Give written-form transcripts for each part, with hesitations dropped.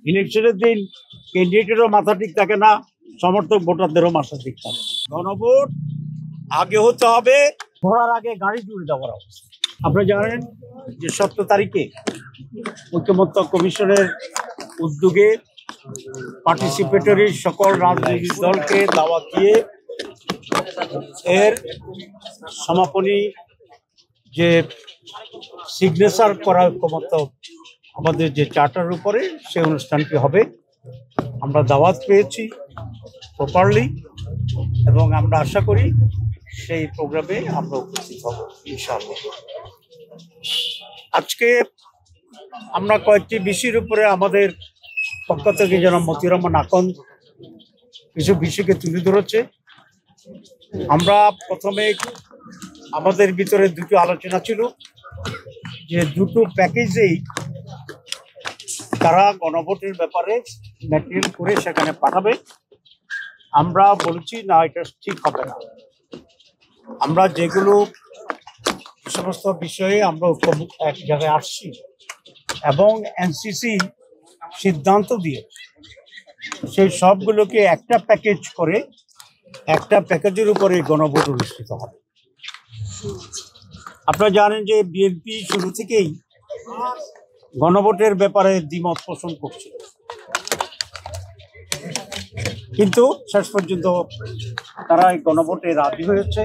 ইলেকশনের দিন ক্যান্ডিডেটেরও মাথা ঠিক থাকে না, সমর্থক ভোটারদেরও মাথা ঠিক থাকে। গণভোট আগে হতে হবে, ভোটার আগে গাড়ি জুড়ে দেওয়ার অবস্থা। আপনারা জানেন যে 17 তারিখে ঐকমত্য কমিশনের উদ্যোগে পার্টিসিপেটরি সকল রাজনৈতিক দলকে দাওয়াত দিয়ে এর সমাপনী যে সিগনেচার করা ঐকমত্য আমাদের যে চার্টার উপরে সেই অনুষ্ঠানটি হবে। আমরা দাওয়াত পেয়েছি প্রপারলি এবং আমরা আশা করি সেই প্রোগ্রামে আমরা উপস্থিত হব ইনশাআল্লাহ। আজকে আমরা কয়েকটি বিষয়ের উপরে আমাদের পক্ষ থেকে জনাব মতিউর রহমান আকন কিছু বিষয়কে তুলে ধরেছে। আমরা প্রথমে আমাদের ভিতরে দুটো আলোচনা ছিল যে দুটো প্যাকেজেই তারা গণভোটের ব্যাপারে ম্যাটেরিয়াল করে সেখানে পাঠাবে। আমরা বলছি না, এটা ঠিক হবে না। আমরা যেগুলো সমস্ত বিষয়ে আমরা এক জায়গায় আসছি এবং এনসিসি সিদ্ধান্ত দিয়ে সেই সবগুলোকে একটা প্যাকেজ করে একটা প্যাকেজের উপরে গণভোট অনুষ্ঠিত হবে। আপনারা জানেন যে বিএনপি শুরু থেকেই গণভোটের ব্যাপারে দ্বিমত পোষণ করছিল, কিন্তু শেষ পর্যন্ত তারা এই গণভোটে রাজি হয়েছে।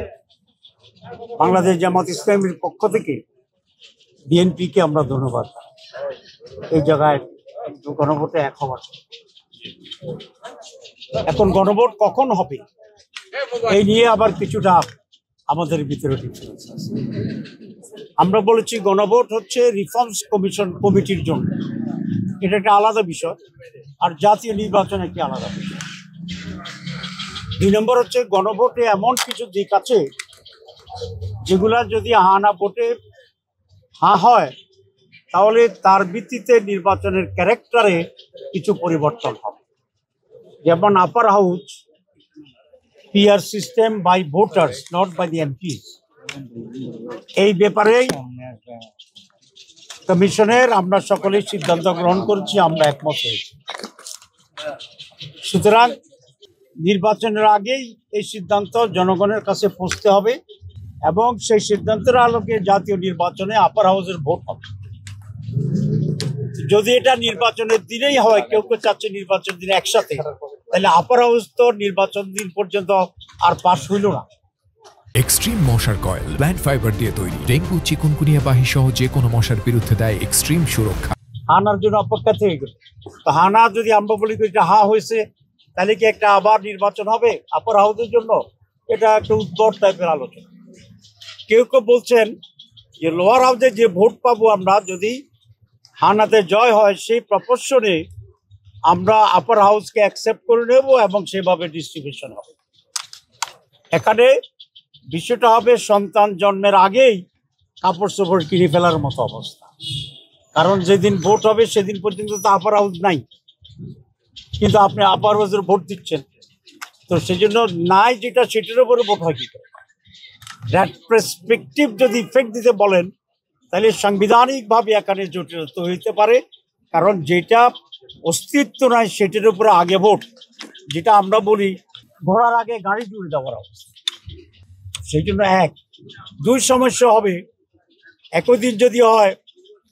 বাংলাদেশ জামাত ইসলামীর পক্ষ থেকে বিএনপিকে আমরা ধন্যবাদ। এই জায়গায় গণভোটে এক হওয়ার। এখন গণভোট কখন হবে এই নিয়ে আবার কিছুটা আমাদের ভিতরে ডিফারেন্স আছে। আমরা বলেছি গণভোট হচ্ছে রিফর্মস কমিটির জন্য, এটা একটা আলাদা বিষয়, আর জাতীয় নির্বাচন একটি আলাদা বিষয়। 2 নম্বর হচ্ছে গণভোটে এমন কিছু দিক আছে যেগুলা যদি হা না ভোটে হা হয় তাহলে তার ভিত্তিতে নির্বাচনের ক্যারেক্টারে কিছু পরিবর্তন হবে। যেমন upper house PR system by voters not by the MPs, এই ব্যাপারে কমিশনের আমরা সকলেই সিদ্ধান্ত গ্রহণ করেছি, আমরা একমত হয়েছি। সুতরাং নির্বাচনের আগেই এই সিদ্ধান্ত জনগণের কাছে পৌঁছতে হবে এবং সেই সিদ্ধান্তের আলোকে জাতীয় নির্বাচনে আপার হাউসের ভোট হবে। যদি এটা নির্বাচনের দিনেই হয়, কেউ কেউ চাচ্ছে নির্বাচন দিনে একসাথে, তাহলে আপার হাউস তো নির্বাচন দিন পর্যন্ত আর পাস হইল না। এক্সট্রিম মশার কয়েল প্ল্যান্ট ফাইবার দিয়ে তৈরি, ডেঙ্গু চিকুনগুনিয়া বাহি সহ যে কোনো মশার বিরুদ্ধে দেয় এক্সট্রিম সুরক্ষা। হানার জন্য অপেক্ষা থেকে গেল, তো হানা যদি আমরা বলি এটা হা হয়েছে তাহলে কি একটা আবার নির্বাচন হবে আপার হাউসের জন্য? এটা একটা উদ্ভট টাইপের আলোচনা। কেউ কেউ বলছেন যে লোয়ার হাউসে যে ভোট পাবো আমরা যদি হানাতে জয় হয়, সেই প্রপোর্শনে আমরা আপার হাউসকে অ্যাকসেপ্ট করে নেব এবং সেভাবে ডিস্ট্রিবিউশন হবে। এখানে বিষয়টা হবে সন্তান জন্মের আগেই কাপড় চোপড় কিনে ফেলার মতো অবস্থা, কারণ যেদিন ভোট হবে সেদিন পর্যন্ত তো আপার হাউস নাই, কিন্তু আপনি আপার হাউসের ভোট দিচ্ছেন, তো সেই জন্য নাই যেটা সেটার উপরে ভোট হয় কি করে? দ্যাট পার্সপেক্টিভ যদি ইফেক্ট দিতে বলেন তাহলে সাংবিধানিকভাবে এখানে জটিলতা হইতে পারে, কারণ যেটা অস্তিত্ব নাই সেটার উপরে আগে ভোট, যেটা আমরা বলি ঘোড়ার আগে গাড়ি জুড়ে দেওয়ার অবস্থা। সেই জন্য 2 সমস্যা হবে। একই দিন যদি হয়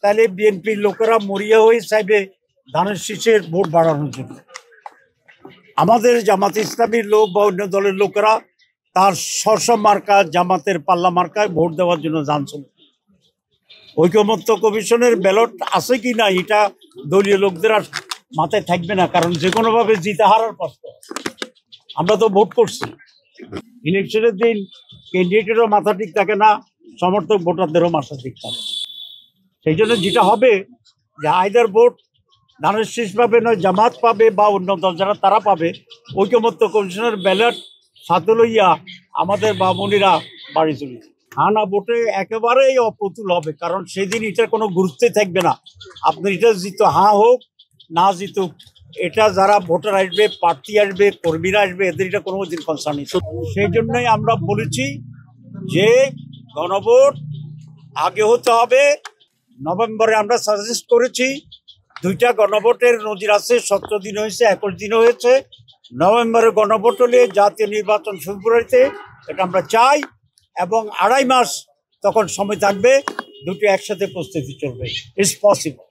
তাহলে বিএনপির লোকেরা মরিয়া হয়ে চাইবে ধানের শীষের ভোট বাড়ানোর জন্য, আমাদের জামাত ইসলামীর লোক বা অন্য দলের লোকেরা তার স্ব মার্কা জামাতের পাল্লা মার্কায় ভোট দেওয়ার জন্য জানছিল। ঐকমত্য কমিশনের ব্যালট আছে কি না এটা দলীয় লোকদের আর মাথায় থাকবে না, কারণ যে কোনোভাবে জিতে হারার প্রশ্ন। আমরা তো ভোট করছি। ইলেকশনের দিন ক্যান্ডিডেটেরও মাথা ঠিক থাকে না, সমর্থক ভোটারদেরও মাথা ঠিক থাকে। সেই জন্য যেটা হবে যে আইদার ভোট ধানের শীষ পাবে, নয় জামাত পাবে বা অন্য দল যারা তারা পাবে, ঐকমত্য কমিশনের ব্যালট সাথে লইয়া আমাদের বামুনিরা বাড়ি চলে যাবে। হানা ভোটে একেবারেই অপ্রতুল হবে, কারণ সেদিন এটার কোনো গুরুত্বই থাকবে না। আপনার এটা জিত হা হোক না জিতুক, এটা যারা ভোটার আসবে, প্রার্থী আসবে, কর্মীরা আসবে, এদের এটা কোনো দিন কনসার্ন নেই। সেই জন্যই আমরা বলেছি যে গণভোট আগে হতে হবে। নভেম্বরে আমরা সাজেস্ট করেছি দুইটা গণভোটের নজির আছে, 17 দিন হয়েছে, 21 দিন হয়েছে। নভেম্বরে গণভোট হলে জাতীয় নির্বাচন ফেব্রুয়ারিতে, এটা আমরা চাই। এবং 2.5 মাস তখন সময় থাকবে, দুটো একসাথে প্রস্তুতি চলবে। It's possible.